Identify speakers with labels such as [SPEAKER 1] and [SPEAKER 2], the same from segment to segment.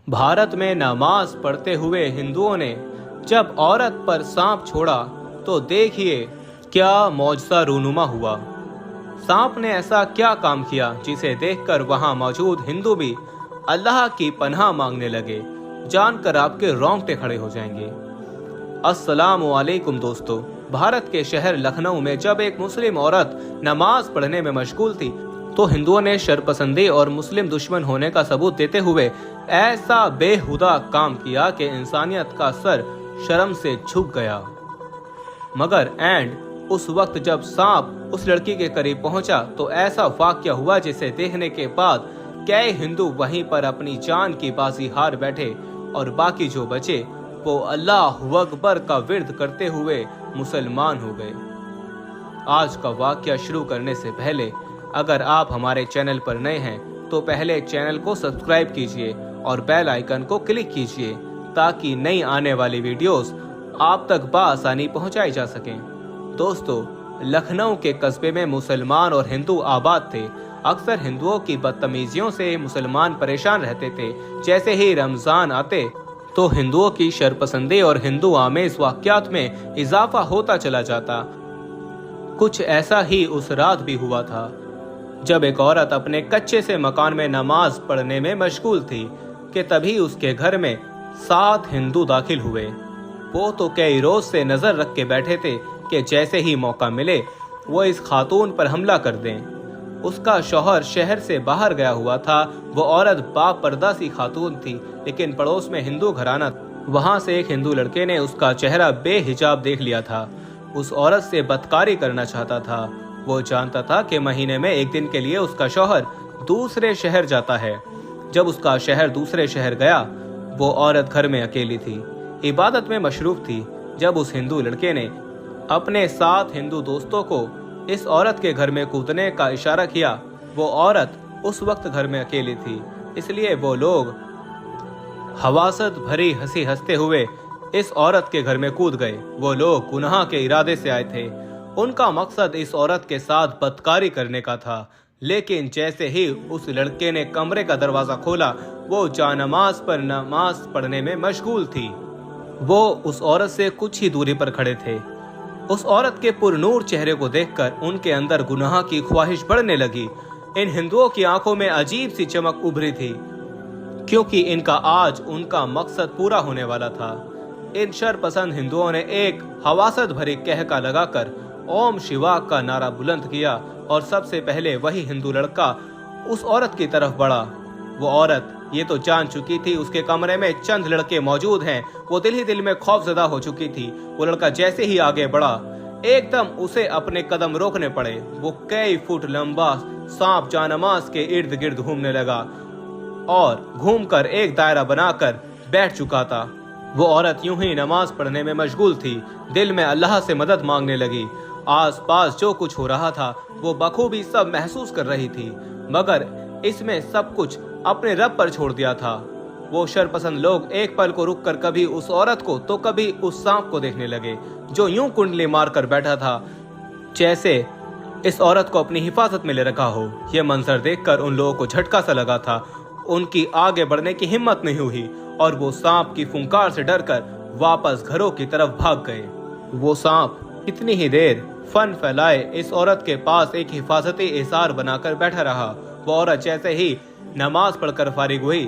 [SPEAKER 1] भारत में नमाज पढ़ते हुए हिंदुओं ने जब औरत पर सांप छोड़ा तो देखिए क्या मौजज़ा रूनुमा हुआ। सांप ने ऐसा क्या काम किया जिसे देखकर वहां मौजूद हिंदू भी अल्लाह की पनाह मांगने लगे। जानकर आपके रोंगटे खड़े हो जाएंगे। अस्सलामु अलैकुम दोस्तों, भारत के शहर लखनऊ में जब एक मुस्लिम औरत नमाज पढ़ने में मशगूल थी तो हिंदुओं ने शरपसंदी और मुस्लिम दुश्मन होने का सबूत देते हुए ऐसा बेहुदा काम किया कि इंसानियत का सर शर्म से झुक गया। मगर उस वक्त जब सांप उस लड़की के करीब पहुंचा तो ऐसा वाकया हुआ जिसे देखने के बाद कई हिंदू वहीं पर अपनी जान की बाजी हार बैठे और बाकी जो बचे वो अल्लाह अकबर का विर्द करते हुए मुसलमान हो गए। आज का वाकया शुरू करने से पहले अगर आप हमारे चैनल पर नए हैं तो पहले चैनल को सब्सक्राइब कीजिए और बेल आइकन को क्लिक कीजिए ताकि नई आने वाली वीडियोस आप तक बआसानी पहुंचाई जा सकें। दोस्तों, लखनऊ के कस्बे में मुसलमान और हिंदू आबाद थे। अक्सर हिंदुओं की बदतमीजियों से मुसलमान परेशान रहते थे। जैसे ही रमजान आते तो हिंदुओं की शरपसंदी और हिंदू आमेज वाक़यात में इजाफा होता चला जाता। कुछ ऐसा ही उस रात भी हुआ था जब एक औरत अपने कच्चे से मकान में नमाज पढ़ने में मशगूल थी कि तभी उसके घर में 7 हिंदू दाखिल हुए। वो तो कई रोज से नजर रख के बैठे थे कि जैसे ही मौका मिले वो इस खातून पर हमला कर दें। उसका शौहर शहर से बाहर गया हुआ था। वो औरत बापर्दा सी खातून थी, लेकिन पड़ोस में हिंदू घराना वहां से एक हिंदू लड़के ने उसका चेहरा बेहिजाब देख लिया था। उस औरत से बदकारी करना चाहता था। वो जानता था कि महीने में एक दिन के लिए उसका शौहर दूसरे शहर जाता है। जब उसका शहर दूसरे शहर गया वो औरत घर में अकेली थी, इबादत में मशरूफ थी। जब उस हिंदू लड़के ने अपने 7 हिंदू दोस्तों को इस औरत के घर में कूदने का इशारा किया, वो औरत उस वक्त घर में अकेली थी, इसलिए वो लोग हवासत भरी हंसी हंसते हुए इस औरत के घर में कूद गए। वो लोग गुनाह के इरादे से आए थे। उनका मकसद इस औरत के साथ बदकारी करने का था। लेकिन जैसे ही उस लड़के ने कमरे का दरवाजा खोला वो जानमाज पर नमाज पढ़ने में मशगूल थी। वो उस औरत से कुछ ही दूरी पर खड़े थे। उस औरत के पुरनूर चेहरे को देखकर उनके अंदर गुनाह की ख्वाहिश बढ़ने लगी। इन हिंदुओं की आंखों में अजीब सी चमक उभरी थी क्योंकि इनका आज उनका मकसद पूरा होने वाला था। इन शरपसंद हिंदुओं ने एक हवासत भरी कहका लगाकर ओम शिवा का नारा बुलंद किया और सबसे पहले वही हिंदू लड़का उस औरत की तरफ बढ़ा। वो औरत ये तो जान चुकी थी उसके कमरे में चंद लड़के मौजूद हैं। वो दिल ही दिल में खौफजदा हो चुकी थी। वो लड़का जैसे ही आगे बढ़ा एकदम उसे अपने कदम रोकने पड़े। वो कई फुट लंबा सांप जानमाज के इर्द गिर्द घूमने लगा और घूमकर एक दायरा बनाकर बैठ चुका था। वो औरत यूं ही नमाज पढ़ने में मशगूल थी, दिल में अल्लाह से मदद मांगने लगी। आसपास जो कुछ हो रहा था वो बखूबी सब महसूस कर रही थी, मगर इसमें सब कुछ अपने रब पर छोड़ दिया था। वो शरपसंद लोग एक पल को रुककर कभी उस औरत को तो कभी उस सांप को देखने लगे जो यूं कुंडली मारकर बैठा था जैसे इस औरत को अपनी हिफाजत में ले रखा हो। यह मंजर देखकर उन लोगों को झटका सा लगा था। उनकी आगे बढ़ने की हिम्मत नहीं हुई और वो सांप की फुंकार से डरकर वापस घरों की तरफ भाग गए। वो सांप कितनी ही देर फन फैलाए इस औरत के पास एक हिफाजती एसार बनाकर बैठा रहा। वो औरत जैसे ही नमाज पढ़कर फारिग हुई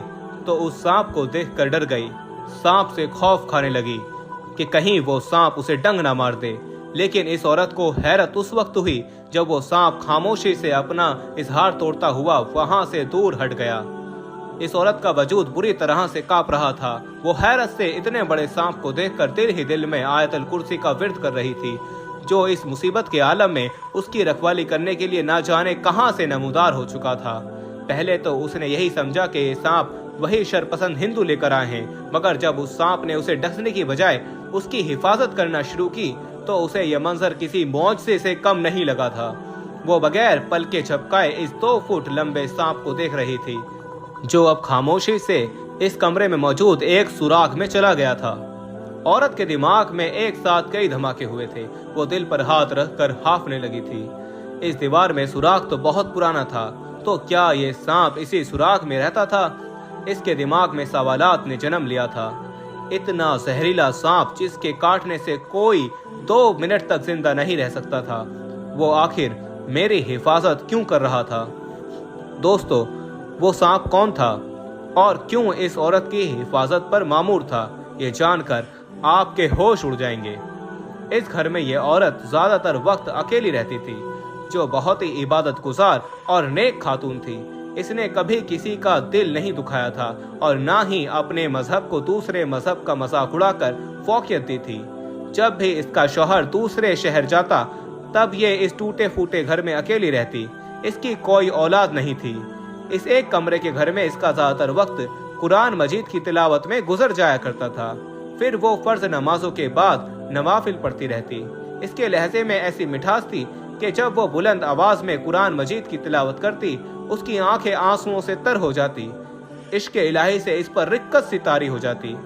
[SPEAKER 1] तो उस सांप को देखकर डर गई। सांप से खौफ खाने लगी कि कहीं वो सांप उसे डंग ना मार दे। लेकिन इस औरत को हैरत उस वक्त हुई जब वो सांप खामोशी से अपना इजहार तोड़ता हुआ वहां से दूर हट गया। इस औरत का वजूद बुरी तरह से कांप रहा था। वो हैरत से इतने बड़े सांप को देखकर दिल ही दिल में आयतल कुर्सी का विर्द कर रही थी, जो इस मुसीबत के आलम में उसकी रखवाली करने के लिए ना जाने कहां से नमूदार हो चुका था। पहले तो उसने यही समझा कि ये सांप वही शरपसंद हिंदू लेकर आए हैं, मगर जब उस सांप ने उसे डसने की बजाय उसकी हिफाजत करना शुरू की तो उसे यह मंजर किसी मौजज़े से कम नहीं लगा था। वो बगैर पलके झपकाए इस 2 फुट लंबे सांप को देख रही थी, जो अब खामोशी से इस कमरे में मौजूद एक सुराख में चला गया था। औरत के दिमाग में एक साथ कई धमाके हुए थे। वो दिल पर हाथ रखकर हाफने लगी थी। इस दीवार में सुराख तो बहुत पुराना था, तो क्या ये सांप इसी सुराख में रहता था? इसके दिमाग में सवालात ने जन्म लिया था। इतना जहरीला सांप जिसके काटने से कोई 2 मिनट तक जिंदा नहीं रह सकता था, वो आखिर मेरी हिफाजत क्यों कर रहा था? दोस्तों, वो सांप कौन था और क्यों इस औरत की हिफाजत पर मामूर था, ये जानकर आपके होश उड़ जाएंगे। इस घर में ये औरत ज्यादातर वक्त अकेली रहती थी, जो बहुत ही इबादत गुजार और नेक खातून थी। इसने कभी किसी का दिल नहीं दुखाया था और ना ही अपने मजहब को दूसरे मजहब का मजाक उड़ाकर फौकियत दी थी। जब भी इसका शौहर दूसरे शहर जाता, तब ये इस टूटे फूटे घर में अकेली रहती। इसकी कोई औलाद नहीं थी। इस एक कमरे के घर में इसका ज्यादातर वक्त कुरान मजीद की तिलावत में गुजर जाया करता था। फिर वो फर्ज नमाजों के बाद नवाफिल पढ़ती रहती। इसके लहजे में ऐसी मिठास थी कि जब वो बुलंद आवाज में कुरान मजीद की तिलावत करती, उसकी आंखें आंसुओं से तर हो जाती। इश्क इलाही से इस पर रिक्कत सी तारी हो जाती।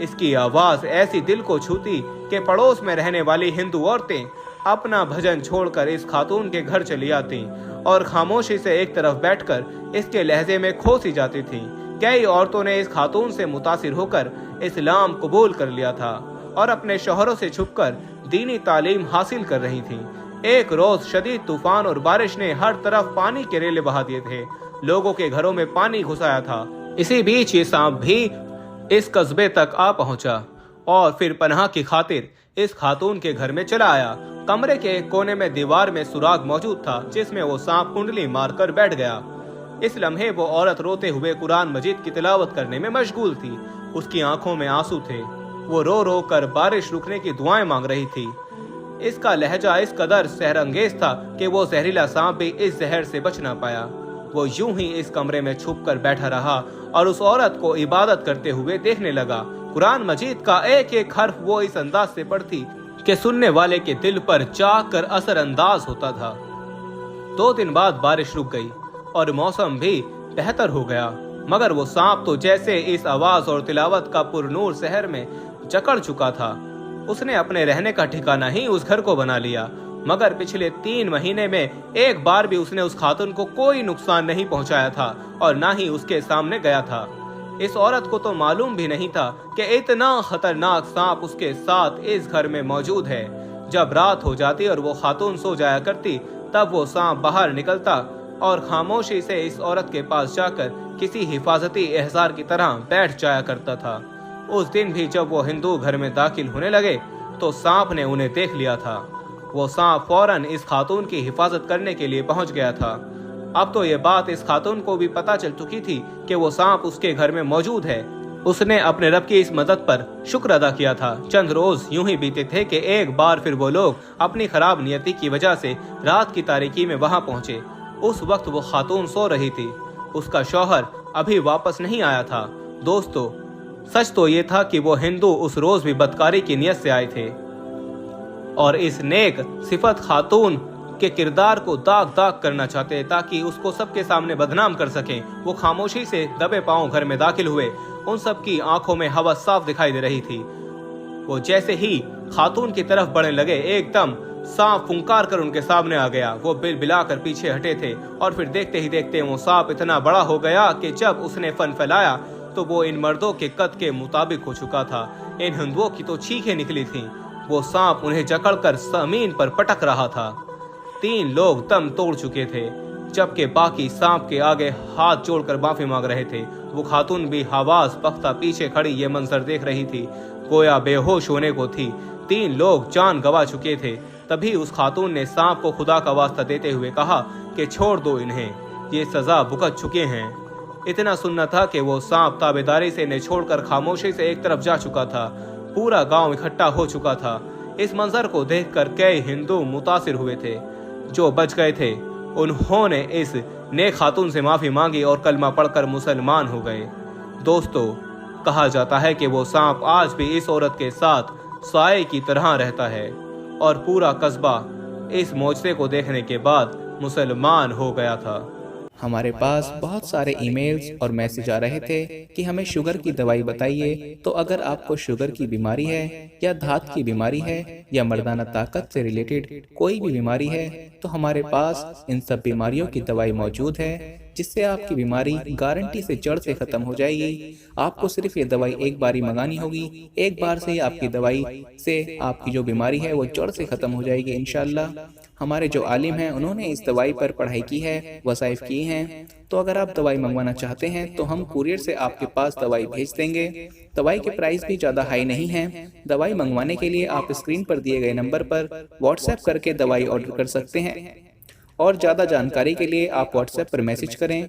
[SPEAKER 1] इसकी आवाज ऐसी दिल को छूती कि पड़ोस में रहने वाली हिंदू औरतें अपना भजन छोड़कर इस खातून के घर चली आती और खामोशी से एक तरफ बैठकर इसके लहजे में खो सी जाती थी। कई औरतों ने इस खातून से मुतासिर होकर इस्लाम कबूल कर लिया था और अपने शौहरों से छुपकर दीनी तालीम हासिल कर रही थीं। एक रोज शदीद तूफान और बारिश ने हर तरफ पानी के रेले बहा दिए थे। लोगों के घरों में पानी घुसाया था। इसी बीच ये सांप भी इस कस्बे तक आ पहुंचा और फिर पनाह की खातिर इस खातून के घर में चला आया। कमरे के एक कोने में दीवार में सुराग मौजूद था, जिसमें वो सांप कुंडली मारकर बैठ गया। इस लम्हे वो औरत रोते हुए कुरान मजीद की तिलावत करने में मशगूल थी। उसकी आंखों में आंसू थे। वो रो रो कर बारिश रुकने की दुआएं मांग रही थी। इसका लहजा इस कदर सहरंगेज था कि वो जहरीला सांप भी इस जहर से बच ना पाया। वो यूं ही इस कमरे में छुप कर बैठा रहा और उस औरत को इबादत करते हुए देखने लगा। कुरान मजीद का एक एक हर्फ वो इस अंदाज से पढ़ती कि सुनने वाले के दिल पर जाकर असर अंदाज होता था। 2 दिन बाद बारिश रुक गई और मौसम भी बेहतर हो गया, मगर वो सांप तो जैसे इस आवाज और तिलावत का पुरनूर शहर में जकड़ चुका था। उसने अपने रहने का ठिकाना ही उस घर को बना लिया, मगर पिछले 3 महीने में एक बार भी उसने उस खातून को कोई नुकसान नहीं पहुंचाया था और ना ही उसके सामने गया था। इस औरत को तो मालूम भी नहीं था कि इतना खतरनाक सांप उसके साथ इस घर में मौजूद है। जब रात हो जाती और वो खातून सो जाया करती, तब वो सांप बाहर निकलता और खामोशी से इस औरत के पास जाकर किसी हिफाजती एहसार की तरह बैठ जाया करता था। उस दिन भी जब वो हिंदू घर में दाखिल होने लगे तो सांप ने उन्हें देख लिया था। वो सांप फौरन इस खातून की हिफाजत करने के लिए पहुंच गया था। अब तो ये बात इस खातून को भी पता चल चुकी थी कि वो सांप उसके घर में मौजूद है। उसने अपने रब की इस मदद पर शुक्र अदा किया था। चंद रोज यूं ही बीते थे कि एक बार फिर वो लोग अपनी खराब नियति की वजह से रात की तारीकी में वहां पहुंचे। उस वक्त वो खातून सो रही थी। उसका शौहर अभी वापस नहीं आया था। दोस्तों, सच तो ये था कि वो हिंदू उस रोज भी बदकारी की नियत से आए थे और इस नेक सिफत खातून के किरदार को दाग दाग करना चाहते ताकि उसको सबके सामने बदनाम कर सकें। वो खामोशी से दबे पांव घर में दाखिल हुए। उन सब की आंखों में हवा साफ दिखाई दे रही थी। वो जैसे ही खातून की तरफ बढ़ने लगे, एकदम सांप फुंकार कर उनके सामने आ गया। वो बिल बिलाकर पीछे हटे थे और फिर देखते ही देखते वो सांप इतना बड़ा हो गया कि जब उसने फन फैलाया तो वो इन मर्दों के कद के मुताबिक हो चुका था। इन हिंदुओं की तो चीखें निकली थीं। वो सांप उन्हें जकड़कर जमीन पर पटक रहा था। 3 लोग दम तोड़ चुके थे, जबकि बाकी सांप के आगे हाथ जोड़कर माफी मांग रहे थे। वो खातून भी हवास पख्ता पीछे खड़ी ये मंजर देख रही थी, गोया बेहोश होने को थी। 3 लोग जान गंवा चुके थे। तभी उस खातून ने सांप को खुदा का वास्ता देते हुए कहा कि छोड़ दो इन्हें, ये सजा भुगत चुके हैं। इतना सुनना था कि वो सांप ताबेदारी से इन्हें छोड़कर खामोशी से एक तरफ जा चुका था। पूरा गांव इकट्ठा हो चुका था। इस मंजर को देखकर कई हिंदू मुतासिर हुए थे। जो बच गए थे उन्होंने इस नेक खातून से माफी मांगी और कलमा पढ़कर मुसलमान हो गए। दोस्तों, कहा जाता है कि वो सांप आज भी इस औरत के साथ साए की तरह रहता है और पूरा कस्बा इस मोजज़े को देखने के बाद मुसलमान हो गया था।
[SPEAKER 2] ہمارے پاس بہت سارے ای میلز اور میسج آ رہے تھے کہ ہمیں شوگر کی دوائی بتائیے۔ تو اگر آپ کو شوگر کی بیماری ہے یا دھات کی بیماری ہے یا مردانہ طاقت سے ریلیٹڈ کوئی بھی بیماری ہے تو ہمارے پاس ان سب بیماریوں کی دوائی موجود ہے، جس سے آپ کی بیماری گارنٹی سے جڑ سے ختم ہو جائے گی۔ آپ کو صرف یہ دوائی ایک باری منگانی ہوگی، ایک بار سے ہی آپ کی دوائی سے آپ کی جو بیماری ہے وہ جڑ سے ختم ہو جائے گی انشاءاللہ۔ ہمارے جو عالم ہیں انہوں نے اس دوائی پر پڑھائی کی ہے، وظائف کی ہیں۔ تو اگر آپ دوائی منگوانا چاہتے ہیں تو ہم کوریئر سے آپ کے پاس دوائی بھیج دیں گے۔ دوائی کے پرائس بھی زیادہ ہائی نہیں ہیں۔ دوائی منگوانے کے لیے آپ اسکرین پر دیے گئے نمبر پر واٹس ایپ کر کے دوائی آرڈر کر سکتے ہیں، اور زیادہ جانکاری کے لیے آپ واٹس ایپ پر میسج کریں۔